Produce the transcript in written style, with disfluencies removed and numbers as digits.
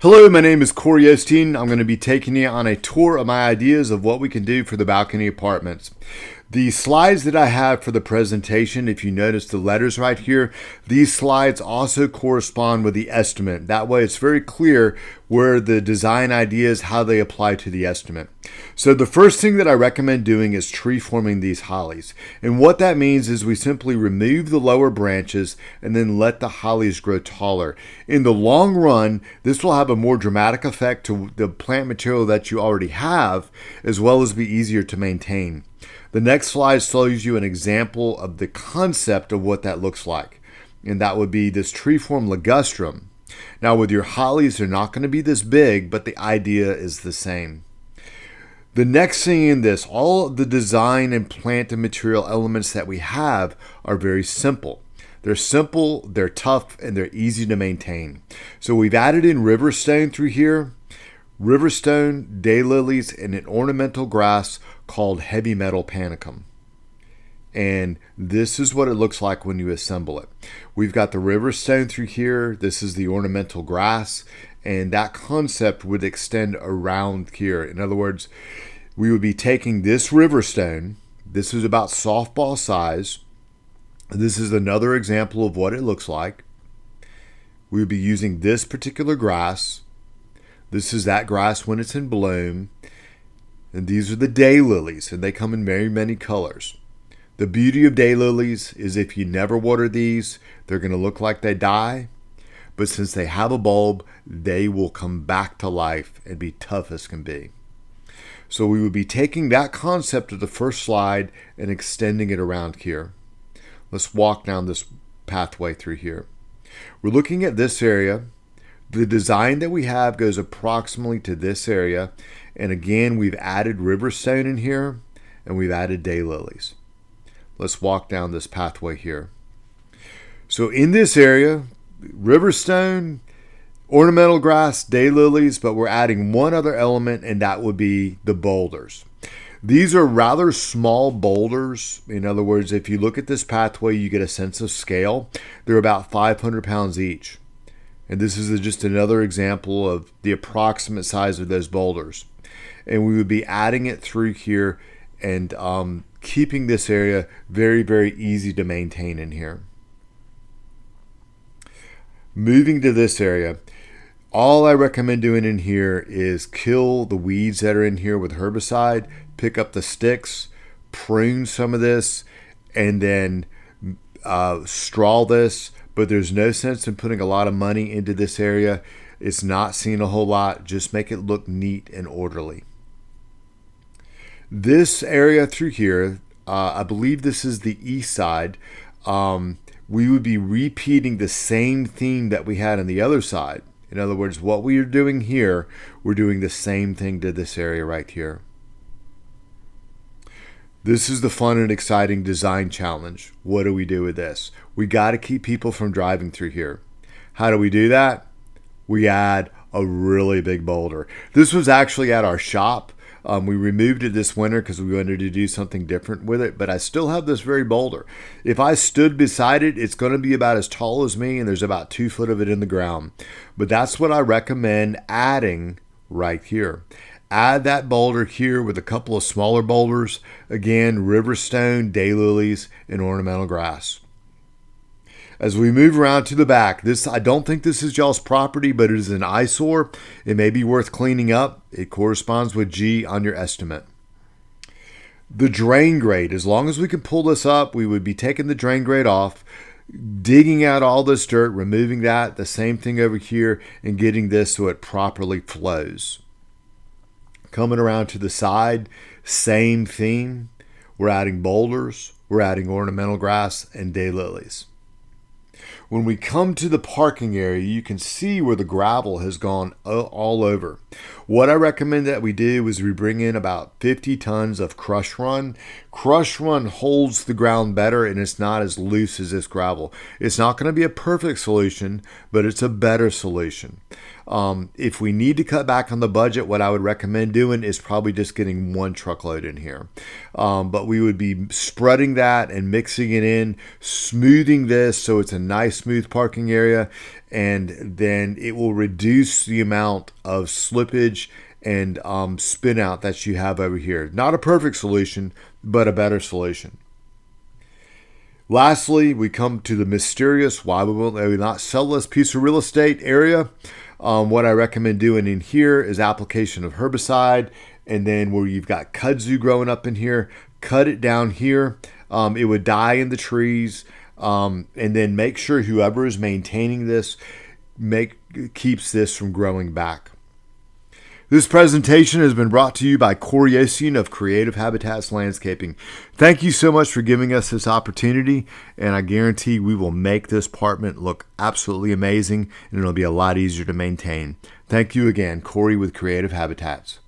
Hello, my name is Corey Osteen. I'm going to be taking you on a tour of my ideas of what we can do for the balcony apartments. The slides that I have for the presentation, if you notice the letters right here, these slides also correspond with the estimate. That way it's very clear where the design ideas, how they apply to the estimate. So the first thing that I recommend doing is tree forming these hollies. And what that means is we simply remove the lower branches and then let the hollies grow taller. In the long run, this will have a more dramatic effect to the plant material that you already have, as well as be easier to maintain. The next slide shows you an example of the concept of what that looks like. And that would be this tree-form ligustrum. Now with your hollies, they're not going to be this big, but the idea is the same. The next thing in this, all of the design and plant and material elements that we have are very simple. They're simple, they're tough, and they're easy to maintain. So we've added in riverstone through here, riverstone, daylilies, and an ornamental grass called heavy metal panicum. And this is what it looks like when you assemble it. We've got the riverstone through here. This is the ornamental grass. And that concept would extend around here. In other words, we would be taking this riverstone. This is about softball size. This is another example of what it looks like. We would be using this particular grass. This is that grass when it's in bloom. And these are the daylilies, and they come in very many colors. The beauty of daylilies is if you never water these, they're going to look like they die. But since they have a bulb, they will come back to life and be tough as can be. So we would be taking that concept of the first slide and extending it around here. Let's walk down this pathway through here. We're looking at this area. The design that we have goes approximately to this area. And again, we've added riverstone in here and we've added daylilies. Let's walk down this pathway here. So in this area, riverstone, ornamental grass, daylilies, but we're adding one other element, and that would be the boulders. These are rather small boulders. In other words, if you look at this pathway, you get a sense of scale. They're about 500 pounds each. And this is just another example of the approximate size of those boulders. And we would be adding it through here and keeping this area very, very easy to maintain in here. Moving to this area, all I recommend doing in here is kill the weeds that are in here with herbicide, pick up the sticks, prune some of this, and then straw this. But there's no sense in putting a lot of money into this area. It's not seeing a whole lot. Just make it look neat and orderly. This area through here, I believe this is the east side. We would be repeating the same theme that we had on the other side. In other words, what we are doing here, we're doing the same thing to this area right here. This is the fun and exciting design challenge. What do we do with this? We got to keep people from driving through here. How do we do that? We add a really big boulder. This was actually at our shop. We removed it this winter because we wanted to do something different with it, but I still have this very boulder. If I stood beside it, it's going to be about as tall as me, and there's about 2 foot of it in the ground. But that's what I recommend adding right here. Add that boulder here with a couple of smaller boulders. Again, riverstone, daylilies, and ornamental grass. As we move around to the back, I don't think this is y'all's property, but it is an eyesore. It may be worth cleaning up. It corresponds with G on your estimate. The drain grate, as long as we can pull this up, we would be taking the drain grate off, digging out all this dirt, removing that, the same thing over here, and getting this so it properly flows. Coming around to the side, same theme. We're adding boulders, we're adding ornamental grass, and daylilies. When we come to the parking area, you can see where the gravel has gone all over. What I recommend that we do is we bring in about 50 tons of Crush Run. Crush Run holds the ground better, and it's not as loose as this gravel. It's not going to be a perfect solution, but it's a better solution. If we need to cut back on the budget, what I would recommend doing is probably just getting one truckload in here. But we would be spreading that and mixing it in, smoothing this so it's a nice smooth parking area, and then it will reduce the amount of slippage and spin out that you have over here. Not a perfect solution, but a better solution. Lastly, we come to the mysterious why we will not sell this piece of real estate area. What I recommend doing in here is application of herbicide, and then where you've got kudzu growing up in here, cut it down here. It would die in the trees, and then make sure whoever is maintaining this keeps this from growing back. This presentation has been brought to you by Corey Ossian of Creative Habitats Landscaping. Thank you so much for giving us this opportunity, and I guarantee we will make this apartment look absolutely amazing, and it'll be a lot easier to maintain. Thank you again, Corey with Creative Habitats.